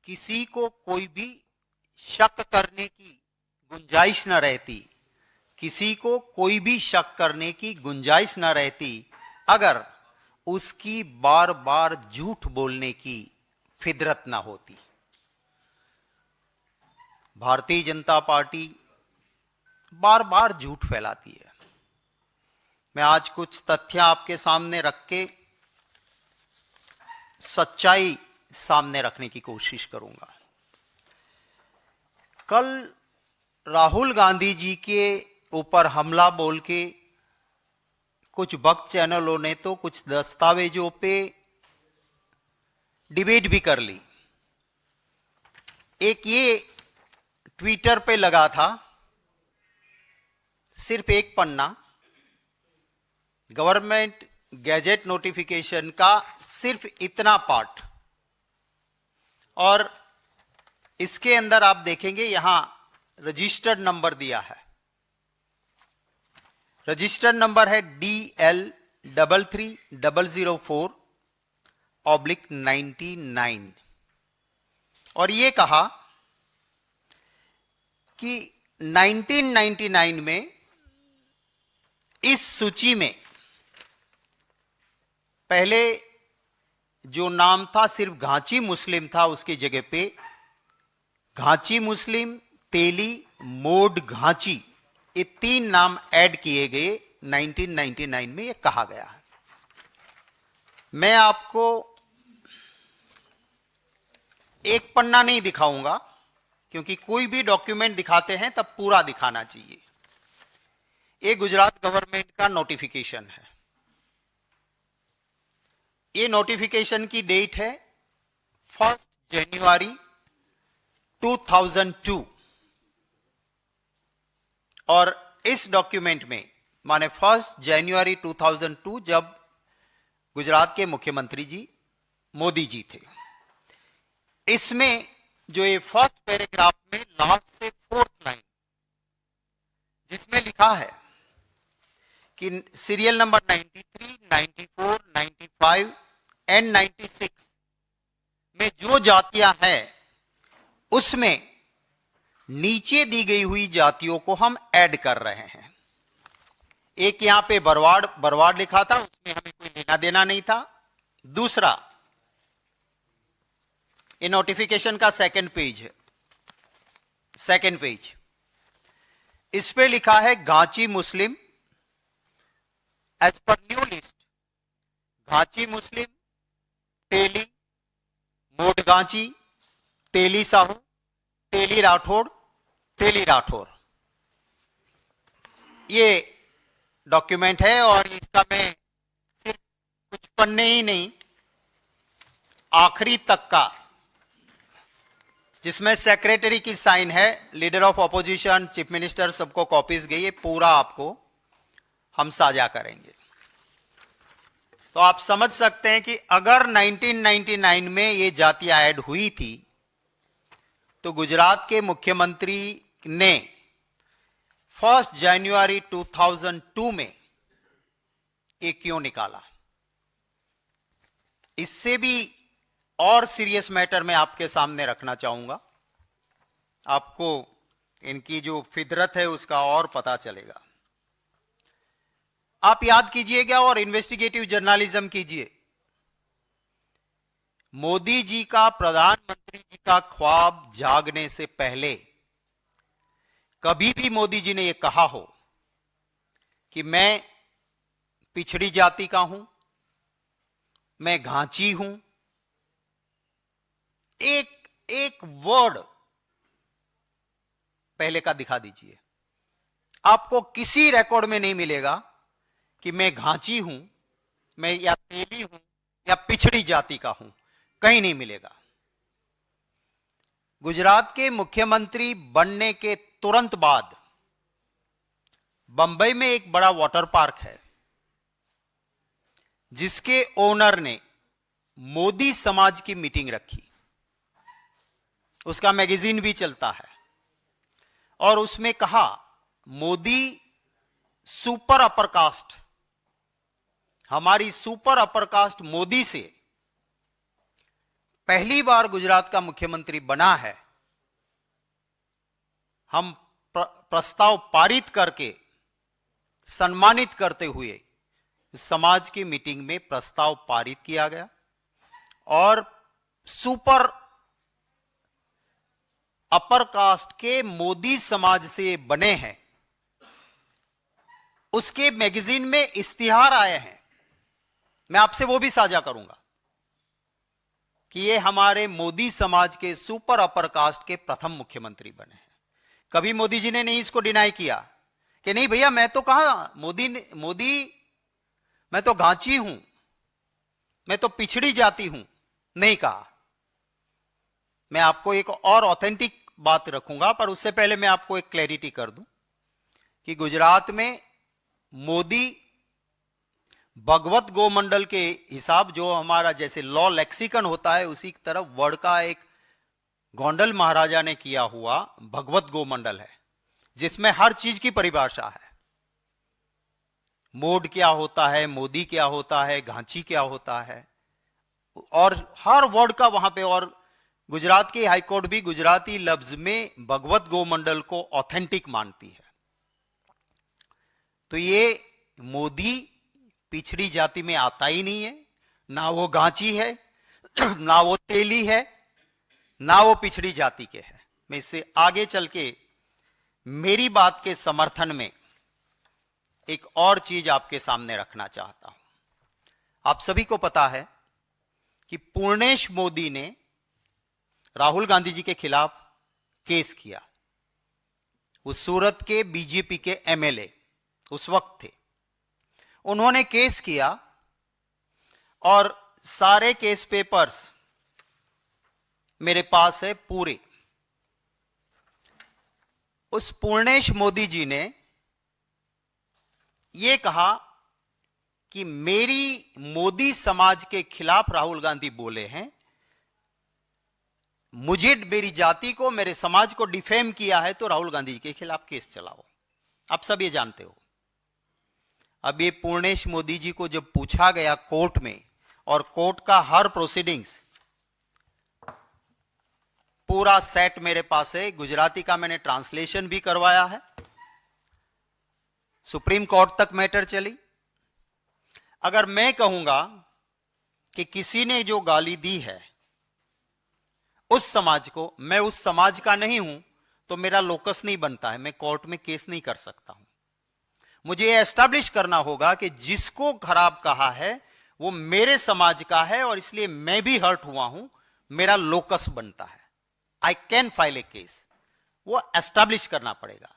किसी को कोई भी शक करने की गुंजाइश न रहती, किसी को कोई भी शक करने की गुंजाइश न रहती अगर उसकी बार बार झूठ बोलने की फितरत ना होती। भारतीय जनता पार्टी बार बार झूठ फैलाती है। मैं आज कुछ तथ्य आपके सामने रख के सच्चाई सामने रखने की कोशिश करूंगा। कल राहुल गांधी जी के ऊपर हमला बोल के कुछ भक्त चैनलों ने तो कुछ दस्तावेजों पे डिबेट भी कर ली। एक ये ट्विटर पे लगा था, सिर्फ एक पन्ना, गवर्नमेंट गैजेट नोटिफिकेशन का सिर्फ इतना पार्ट, और इसके अंदर आप देखेंगे यहां रजिस्टर्ड नंबर दिया है। रजिस्टर्ड नंबर है DL33004/99 और ये कहा कि 1999 में इस सूची में पहले जो नाम था सिर्फ घांची मुस्लिम था, उसकी जगह पे घांची मुस्लिम, तेली, मोड घांची, ये 3 नाम ऐड किए गए 1999 में, ये कहा गया है। मैं आपको एक पन्ना नहीं दिखाऊंगा क्योंकि कोई भी डॉक्यूमेंट दिखाते हैं तब पूरा दिखाना चाहिए। ये गुजरात गवर्नमेंट का नोटिफिकेशन है। ये नोटिफिकेशन की डेट है 1 जनवरी 2002 और इस डॉक्यूमेंट में माने 1 जनवरी 2002 जब गुजरात के मुख्यमंत्री जी मोदी जी थे, इसमें जो ये फर्स्ट पैराग्राफ में लास्ट से 4th लाइन जिसमें लिखा है कि सीरियल नंबर 93, 94, 95 एंड 96 में जो जातियां हैं उसमें नीचे दी गई हुई जातियों को हम ऐड कर रहे हैं। एक यहां पे बरवाड़ लिखा था, उसमें हमें कोई लेना देना नहीं था। दूसरा, ये नोटिफिकेशन का सेकंड पेज है, सेकंड पेज, इस पे लिखा है Ghanchi Muslim as per new list, Ghanchi Muslim, Teli, Modh Ghanchi, Teli Sahu, Teli Rathod, Teli Rathore. ये डॉक्यूमेंट है और इसका मैं सिर्फ कुछ पन्ने ही नहीं, आखिरी तक का, जिसमें सेक्रेटरी की साइन है, leader of opposition, chief minister, सबको कॉपीज गई है, पूरा आपको हम साझा करेंगे। तो आप समझ सकते हैं कि अगर 1999 में ये जातियां ऐड हुई थी तो गुजरात के मुख्यमंत्री ने 1 जनवरी 2002 में ये क्यों निकाला। इससे भी और सीरियस मैटर मैं आपके सामने रखना चाहूंगा, आपको इनकी जो फितरत है उसका और पता चलेगा। आप याद कीजिएगा और इन्वेस्टिगेटिव जर्नलिज्म कीजिए। मोदी जी का प्रधानमंत्री जी का ख्वाब जागने से पहले कभी भी मोदी जी ने यह कहा हो कि मैं पिछड़ी जाति का हूं, मैं घांची हूं, एक वर्ड पहले का दिखा दीजिए। आपको किसी रिकॉर्ड में नहीं मिलेगा कि मैं घांची हूं, मैं या तेली हूं या पिछड़ी जाति का हूं, कहीं नहीं मिलेगा। गुजरात के मुख्यमंत्री बनने के तुरंत बाद बंबई में एक बड़ा वाटर पार्क है जिसके ओनर ने मोदी समाज की मीटिंग रखी। उसका मैगजीन भी चलता है और उसमें कहा मोदी सुपर अपर कास्ट, हमारी सुपर अपर कास्ट मोदी से पहली बार गुजरात का मुख्यमंत्री बना है, हम प्रस्ताव पारित करके सम्मानित करते हुए समाज की मीटिंग में प्रस्ताव पारित किया गया और सुपर अपर कास्ट के मोदी समाज से बने हैं उसके मैगजीन में इश्तिहार आए हैं। मैं आपसे वो भी साझा करूंगा कि ये हमारे मोदी समाज के सुपर अपर कास्ट के प्रथम मुख्यमंत्री बने हैं। कभी मोदी जी ने नहीं इसको डिनाई किया कि नहीं भैया मैं तो कहा मोदी मैं तो घांची हूं, मैं तो पिछड़ी जाति हूं, नहीं कहा। मैं आपको एक और ऑथेंटिक बात रखूंगा, पर उससे पहले मैं आपको एक क्लैरिटी कर दूं कि गुजरात में मोदी भगवत गोमंडल के हिसाब, जो हमारा जैसे लॉ लेक्सिकन होता है उसी की तरफ वर्ड का एक गोंडल महाराजा ने किया हुआ भगवत गोमंडल है, जिसमें हर चीज की परिभाषा है। मोड क्या होता है, मोदी क्या होता है, घांची क्या होता है, और हर वर्ड का वहां पे। और गुजरात की हाईकोर्ट भी गुजराती लफ्ज में भगवत गोमंडल को ऑथेंटिक मानती है। तो ये मोदी पिछड़ी जाति में आता ही नहीं है, ना वो घांची है, ना वो तेली है, ना वो पिछड़ी जाति के है। मैं इससे आगे चल के मेरी बात के समर्थन में एक और चीज आपके सामने रखना चाहता हूं। आप सभी को पता है कि पूर्णेश मोदी ने राहुल गांधी जी के खिलाफ केस किया। वो सूरत के बीजेपी के एमएलए उस वक्त थे। उन्होंने केस किया और सारे केस पेपर्स मेरे पास है पूरे। उस पूर्णेश मोदी जी ने यह कहा कि मेरी मोदी समाज के खिलाफ राहुल गांधी बोले हैं, मुझे, मेरी जाति को, मेरे समाज को डिफेम किया है, तो राहुल गांधी के खिलाफ केस चलाओ। आप सब ये जानते हो। अब ये पूर्णेश मोदी जी को जब पूछा गया कोर्ट में, और कोर्ट का हर प्रोसीडिंग्स पूरा सेट मेरे पास है, गुजराती का मैंने ट्रांसलेशन भी करवाया है, सुप्रीम कोर्ट तक मैटर चली। अगर मैं कहूंगा कि किसी ने जो गाली दी है उस समाज को, मैं उस समाज का नहीं हूं, तो मेरा लोकस नहीं बनता है, मैं कोर्ट में केस नहीं कर सकता हूं। मुझे यह एस्टैब्लिश करना होगा कि जिसको खराब कहा है वो मेरे समाज का है और इसलिए मैं भी हर्ट हुआ हूं, मेरा लोकस बनता है। I can file A case, वो एस्टैब्लिश करना पड़ेगा।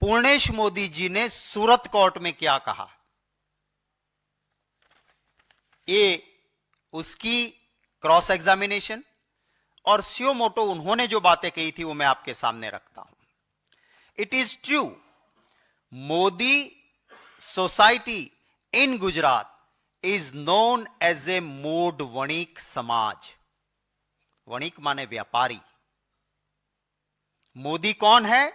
पूर्णेश मोदी जी ने सूरत कोर्ट में क्या कहा, ये उसकी क्रॉस एग्जामिनेशन और स्यो मोटो उन्होंने जो बातें कही थी वो मैं आपके सामने रखता हूं। It is true, Modi society in Gujarat is known as a Modh Vanik Samaj. Vanik माने व्यापारी। मोदी कौन है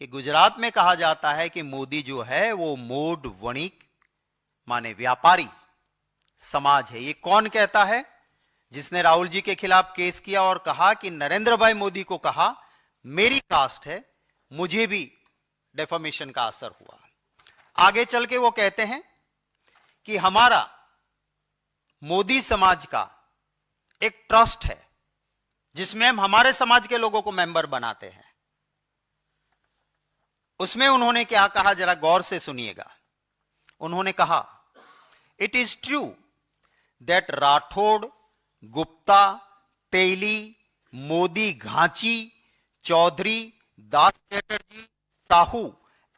कि गुजरात में कहा जाता है कि मोदी जो है वो मोड वणिक माने व्यापारी समाज है। ये कौन कहता है? जिसने राहुल जी के खिलाफ केस किया और कहा कि नरेंद्र भाई मोदी को कहा मेरी कास्ट है, मुझे भी डेफामेशन का असर हुआ। आगे चल के वो कहते हैं कि हमारा मोदी समाज का एक ट्रस्ट है जिसमें हम हमारे समाज के लोगों को मेंबर बनाते हैं। उसमें उन्होंने क्या कहा, जरा गौर से सुनिएगा। उन्होंने कहा, it is true that Rathore, Gupta, Teli, Modi, Ghanchi, Chaudhary, Das Chatterjee, Sahu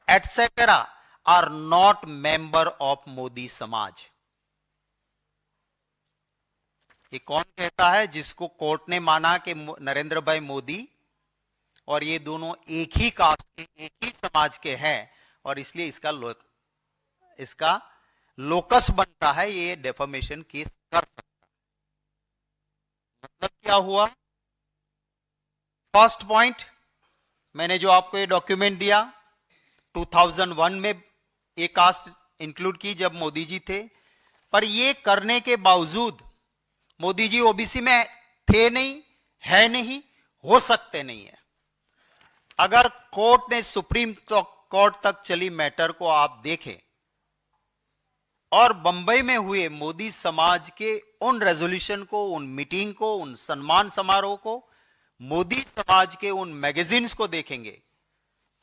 etcetera are not member of Modi समाज। ये कौन कहता है? जिसको कोर्ट ने माना कि नरेंद्र भाई मोदी और ये दोनों एक ही कास्ट के, एक ही समाज के हैं और इसलिए इसका लोकस बनता है, ये डेफामेशन केस कर सकता है। मतलब क्या हुआ? फर्स्ट पॉइंट, मैंने जो आपको ये डॉक्यूमेंट दिया 2001 में ये कास्ट इंक्लूड की जब मोदी जी थे, पर ये करने के बावजूद मोदी जी ओबीसी में थे नहीं, है नहीं, हो सकते नहीं है। अगर कोर्ट ने सुप्रीम कोर्ट तक चली मैटर को आप देखें और बंबई में हुए मोदी समाज के उन रेजोल्यूशन को, उन मीटिंग को, उन सम्मान समारोह को, मोदी समाज के उन मैगजीन्स को देखेंगे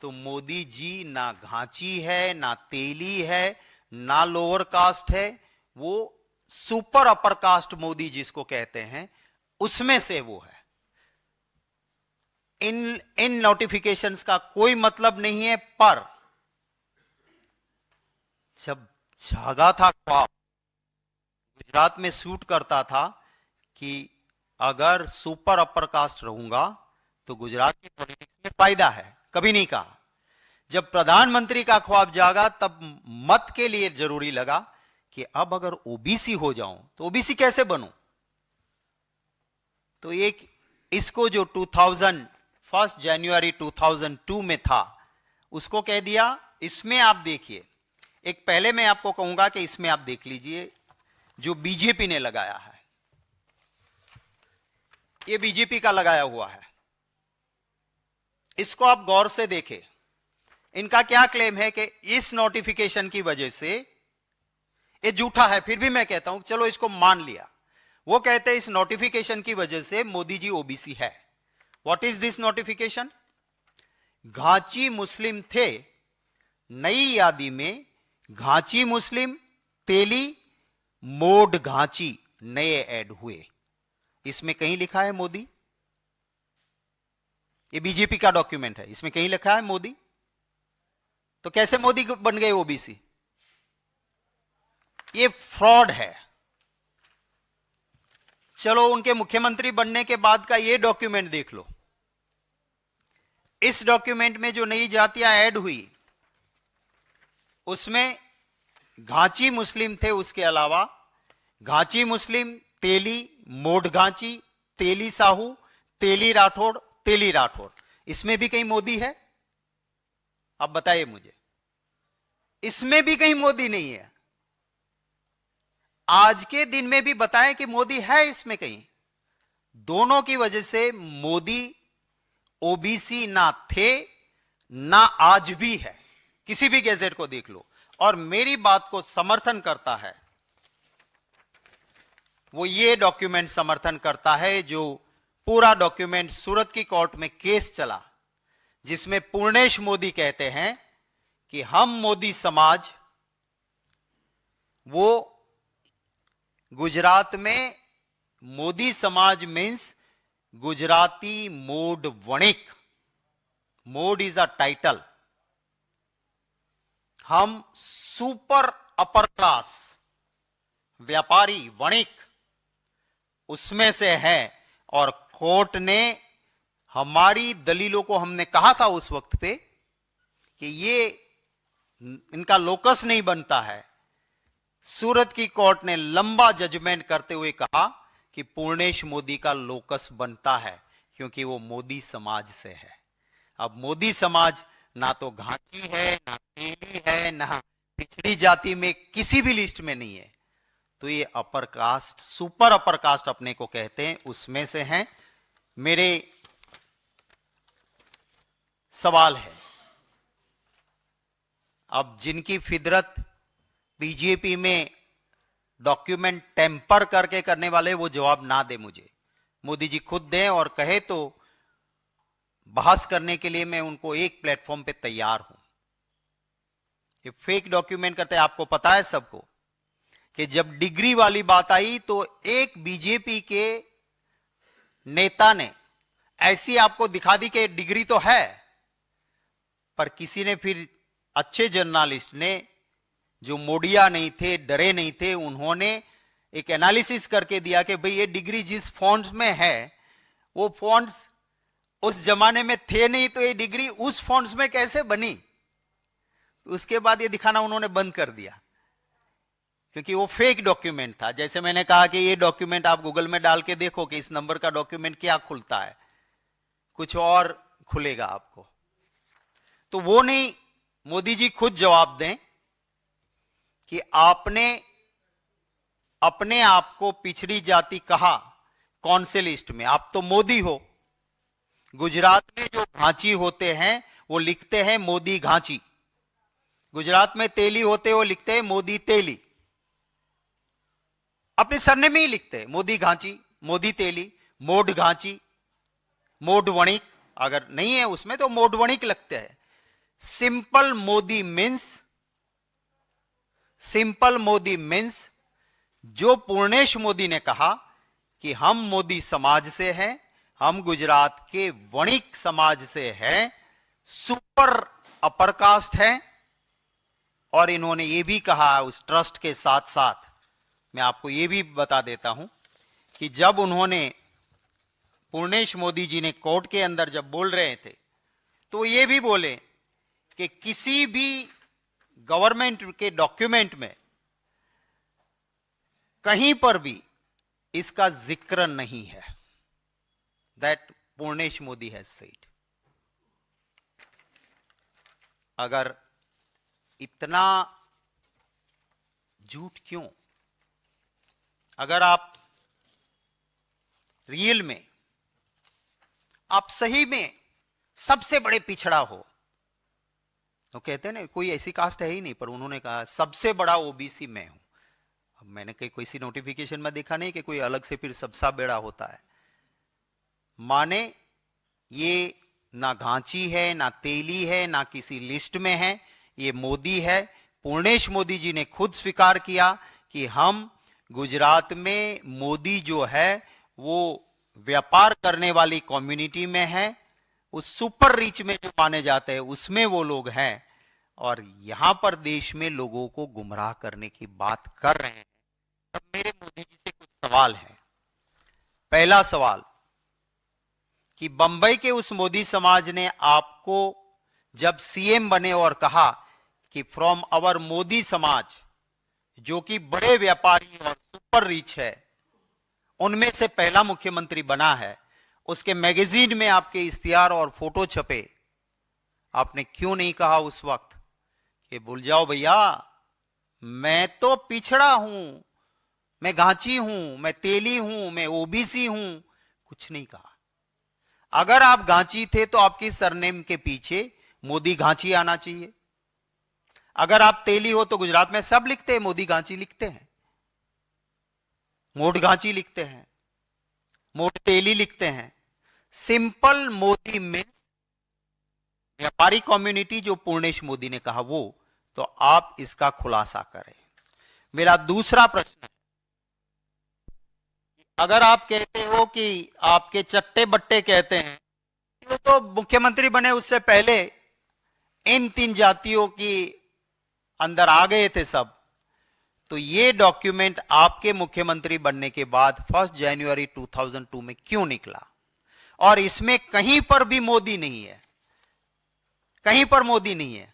तो मोदी जी ना घांची है, ना तेली है, ना लोअर कास्ट है, वो सुपर अपर कास्ट मोदी जिसको कहते हैं उसमें से वो है। इन नोटिफिकेशंस का कोई मतलब नहीं है, पर जब जागा था ख्वाब, गुजरात में सूट करता था कि अगर सुपर अपर कास्ट रहूंगा तो गुजरात की पॉलिटिक्स में फायदा है, कभी नहीं कहा। जब प्रधानमंत्री का ख्वाब जागा तब मत के लिए जरूरी लगा कि अब अगर ओबीसी हो जाऊं तो ओबीसी कैसे बनूं। तो एक इसको जो 1 जनवरी 2002 में था उसको कह दिया। इसमें आप देखिए, एक पहले मैं आपको कहूंगा कि इसमें आप देख लीजिए जो बीजेपी ने लगाया है, ये बीजेपी का लगाया हुआ है, इसको आप गौर से देखें। इनका क्या क्लेम है कि इस नोटिफिकेशन की वजह से, ये झूठा है फिर भी मैं कहता हूं चलो इसको मान लिया, वो कहते हैं इस नोटिफिकेशन की वजह से मोदी जी ओबीसी है। What is this notification? Ghanchi Muslim थे, नई यादी में घांची मुस्लिम, तेली, मोड घांची नए ऐड हुए। इसमें कहीं लिखा है मोदी? ये बीजेपी का डॉक्यूमेंट है, इसमें कहीं लिखा है मोदी? तो कैसे मोदी बन गए ओबीसी? ये फ्रॉड है। चलो उनके मुख्यमंत्री बनने के बाद का ये डॉक्यूमेंट देख लो। इस डॉक्यूमेंट में जो नई जातियां ऐड हुई उसमें घांची मुस्लिम थे, उसके अलावा घांची मुस्लिम, तेली, मोड घांची, तेली साहू, तेली राठौड़, तेली राठौड़, इसमें भी कहीं मोदी है? आप बताइए मुझे, इसमें भी कहीं मोदी नहीं है। आज के दिन में भी बताएं कि मोदी है इसमें कहीं? दोनों की वजह से मोदी ओबीसी ना थे ना आज भी है, किसी भी गैजेट को देख लो। और मेरी बात को समर्थन करता है वो ये डॉक्यूमेंट समर्थन करता है, जो पूरा डॉक्यूमेंट सूरत की कोर्ट में केस चला जिसमें पूर्णेश मोदी कहते हैं कि हम मोदी समाज, वो गुजरात में मोदी समाज means Gujarati Modh Vanik, Modh is a title, हम सुपर अपर क्लास व्यापारी वणिक उसमें से हैं। और कोर्ट ने हमारी दलीलों को, हमने कहा था उस वक्त पे कि ये इनका लोकस नहीं बनता है, सूरत की कोर्ट ने लंबा जजमेंट करते हुए कहा कि पूर्णेश मोदी का लोकस बनता है क्योंकि वो मोदी समाज से है। अब मोदी समाज ना तो घाटी है, ना तेली है, ना पिछड़ी जाति में किसी भी लिस्ट में नहीं है, तो ये upper caste, super upper caste अपने को कहते हैं, उसमें से हैं। मेरे सवाल है, अब जिनकी फिदरत बीजेपी में डॉक्यूमेंट टेम्पर करके करने वाले, वो जवाब ना दे मुझे, मोदी जी खुद दें और कहे तो बहस करने के लिए मैं उनको एक प्लेटफॉर्म पे तैयार हूं। ये फेक डॉक्यूमेंट करते हैं, आपको पता है सबको कि जब डिग्री वाली बात आई तो एक बीजेपी के नेता ने ऐसी आपको दिखा दी कि डिग्री तो है, पर किसी ने फिर, अच्छे जर्नलिस्ट ने जो मोडिया नहीं थे, डरे नहीं थे, उन्होंने एक एनालिसिस करके दिया कि भाई ये डिग्री जिस फॉन्ट्स में है वो फॉन्ट्स उस जमाने में थे नहीं, तो ये डिग्री उस फॉन्ट्स में कैसे बनी। उसके बाद ये दिखाना उन्होंने बंद कर दिया क्योंकि वो फेक डॉक्यूमेंट था। जैसे मैंने कहा कि ये डॉक्यूमेंट आप गूगल में डाल के देखो कि इस नंबर का डॉक्यूमेंट क्या खुलता है, कुछ और खुलेगा आपको। तो वो नहीं, मोदी जी खुद जवाब दें कि आपने अपने आप को पिछड़ी जाति कहा कौन से लिस्ट में? आप तो मोदी हो। गुजरात में जो घांची होते हैं वो लिखते हैं मोदी घांची, गुजरात में तेली होते वो लिखते हैं मोदी तेली, अपने सरनेम में ही लिखते हैं मोदी घांची, मोदी तेली, मोड घांची, मोड वणिक, अगर नहीं है उसमें तो मोड वणिक लगते हैं। सिंपल मोदी मीन्स जो पूर्णेश मोदी ने कहा कि हम मोदी समाज से हैं, हम गुजरात के वणिक समाज से हैं, सुपर अपर कास्ट है। और इन्होंने ये भी कहा उस ट्रस्ट के साथ साथ, मैं आपको ये भी बता देता हूं कि जब उन्होंने पूर्णेश मोदी जी ने कोर्ट के अंदर जब बोल रहे थे तो ये भी बोले कि किसी भी गवर्नमेंट के डॉक्यूमेंट में कहीं पर भी इसका जिक्र नहीं है, that Purnesh Modi has said. अगर इतना झूठ क्यों? अगर आप रियल में, आप सही में सबसे बड़े पिछड़ा हो, तो कहते हैं ना कोई ऐसी कास्ट है ही नहीं, पर उन्होंने कहा सबसे बड़ा ओबीसी मैं हूं। अब मैंने कहीं कोई सी नोटिफिकेशन में देखा नहीं कि कोई अलग से फिर सबसा बड़ा होता है। माने ये ना घांची है, ना तेली है, ना किसी लिस्ट में है, ये मोदी है। पूर्णेश मोदी जी ने खुद स्वीकार किया कि हम गुजरात में मोदी जो है वो व्यापार करने वाली कम्युनिटी में है, उस सुपर रिच में जो माने जाते हैं उसमें वो लोग हैं, और यहां पर देश में लोगों को गुमराह करने की बात कर रहे हैं। तब मेरे मोदी जी से कुछ सवाल हैं। पहला सवाल कि बंबई के उस मोदी समाज ने आपको जब सीएम बने और कहा कि फ्रॉम आवर मोदी समाज, जो कि बड़े व्यापारी और सुपर रिच है, उनमें से पहला मुख्यमंत्री बना है, उसके मैगजीन में आपके इश्तिहार और फोटो छपे, आपने क्यों नहीं कहा उस वक्त कि भूल जाओ भैया, मैं तो पिछड़ा हूं, मैं घांची हूं, मैं तेली हूं, मैं ओबीसी हूं? कुछ नहीं कहा। अगर आप घांची थे तो आपकी सरनेम के पीछे मोदी घांची आना चाहिए। अगर आप तेली हो तो गुजरात में सब लिखते हैं मोदी घांची लिखते हैं, मोड घांची लिखते हैं, मोड तेली लिखते हैं। सिंपल मोदी मीन्स व्यापारी कम्युनिटी, जो पूर्णेश मोदी ने कहा वो, तो आप इसका खुलासा करें। मेरा दूसरा प्रश्न है, अगर आप कहते हो कि आपके चट्टे बट्टे कहते हैं कि वो तो मुख्यमंत्री बने उससे पहले इन 3 जातियों की अंदर आ गए थे सब, तो ये डॉक्यूमेंट आपके मुख्यमंत्री बनने के बाद 1 जनवरी 2002 में क्यों निकला? और इसमें कहीं पर भी मोदी नहीं है, कहीं पर मोदी नहीं है,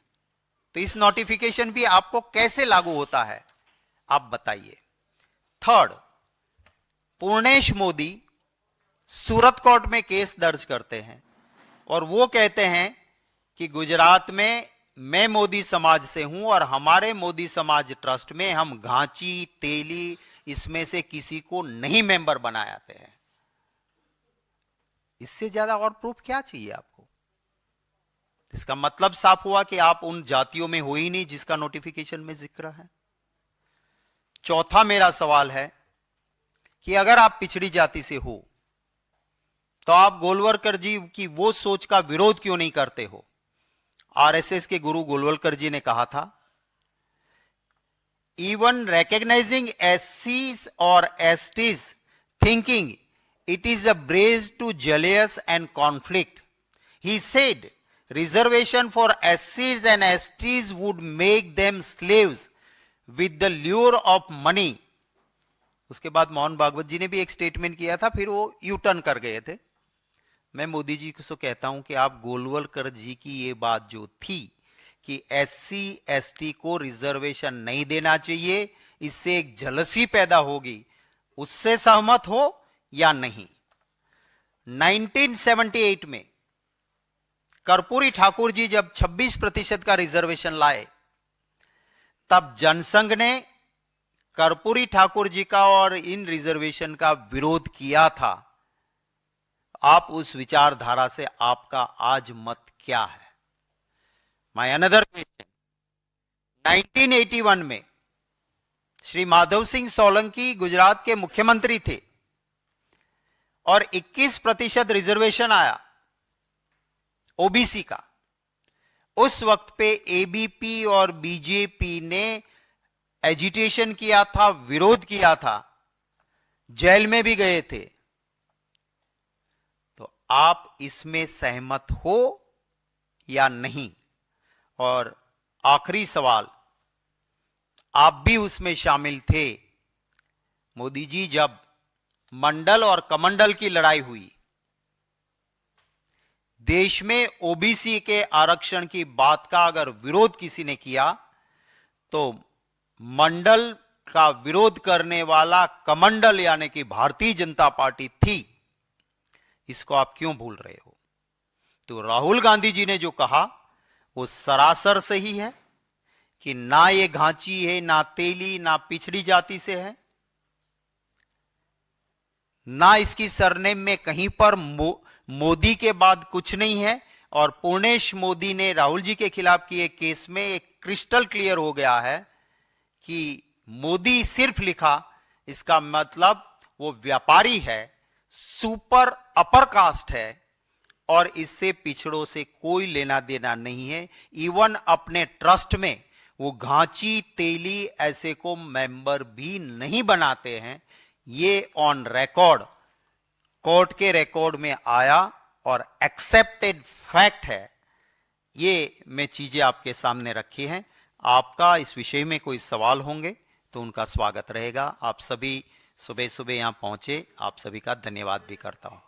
तो इस नोटिफिकेशन भी आपको कैसे लागू होता है, आप बताइए। थर्ड, पूर्णेश मोदी सूरत कोर्ट में केस दर्ज करते हैं और वो कहते हैं कि गुजरात में मैं मोदी समाज से हूं और हमारे मोदी समाज ट्रस्ट में हम घांची, तेली, इसमें से किसी को नहीं मेंबर बनाते हैं। इससे ज्यादा और प्रूफ क्या चाहिए आपको? इसका मतलब साफ हुआ कि आप उन जातियों में हो ही नहीं जिसका नोटिफिकेशन में जिक्र है। चौथा मेरा सवाल है कि अगर आप पिछड़ी जाति से हो तो आप गोलवलकर जी की वो सोच का विरोध क्यों नहीं करते हो? आरएसएस के गुरु गोलवलकर जी ने कहा था, इवन रिकॉग्नाइजिंग एससीज और STs thinking it is a brace to jealous and conflict. He said reservation for एससीज and STs would make them slaves with the lure of money. उसके बाद मोहन भागवत जी ने भी एक स्टेटमेंट किया था, फिर वो यू टर्न कर गए थे। मैं मोदी जी को कहता हूं कि आप गोलवलकर जी की ये बात जो थी कि एससी एसटी को रिजर्वेशन नहीं देना चाहिए, इससे एक जलसी पैदा होगी, उससे सहमत हो या नहीं? 1978 में कर्पूरी ठाकुर जी जब 26% का रिजर्वेशन लाए, तब जनसंघ ने कर्पूरी ठाकुर जी का और इन रिजर्वेशन का विरोध किया था, आप उस विचारधारा से आपका आज मत क्या है? माय अनदर क्वेश्चन, 1981 में श्री माधव सिंह सोलंकी गुजरात के मुख्यमंत्री थे और 21% रिजर्वेशन आया ओबीसी का। उस वक्त पे एबीपी और बीजेपी ने एजिटेशन किया था, विरोध किया था, जेल में भी गए थे। तो आप इसमें सहमत हो या नहीं? और आखिरी सवाल, आप भी उसमें शामिल थे। मोदी जी, जब मंडल और कमंडल की लड़ाई हुई, देश में ओबीसी के आरक्षण की बात का अगर विरोध किसी ने किया तो मंडल का विरोध करने वाला कमंडल यानी कि भारतीय जनता पार्टी थी। इसको आप क्यों भूल रहे हो? तो राहुल गांधी जी ने जो कहा वो सरासर सही है कि ना ये घांची है, ना तेली, ना पिछड़ी जाति से है, ना इसकी सरनेम में कहीं पर मोदी के बाद कुछ नहीं है। और पूर्णेश मोदी ने राहुल जी के खिलाफ किए केस में एक क्रिस्टल क्लियर हो गया है कि मोदी सिर्फ लिखा, इसका मतलब वो व्यापारी है, सुपर अपर कास्ट है और इससे पिछड़ों से कोई लेना देना नहीं है। इवन अपने ट्रस्ट में वो घांची तेली ऐसे को मेंबर भी नहीं बनाते हैं। ये ऑन रिकॉर्ड, कोर्ट के रिकॉर्ड में आया और एक्सेप्टेड फैक्ट है। ये मैं चीजें आपके सामने रखी हैं। आपका इस विषय में कोई सवाल होंगे तो उनका स्वागत रहेगा। आप सभी सुबह सुबह यहां पहुंचे, आप सभी का धन्यवाद भी करता हूं।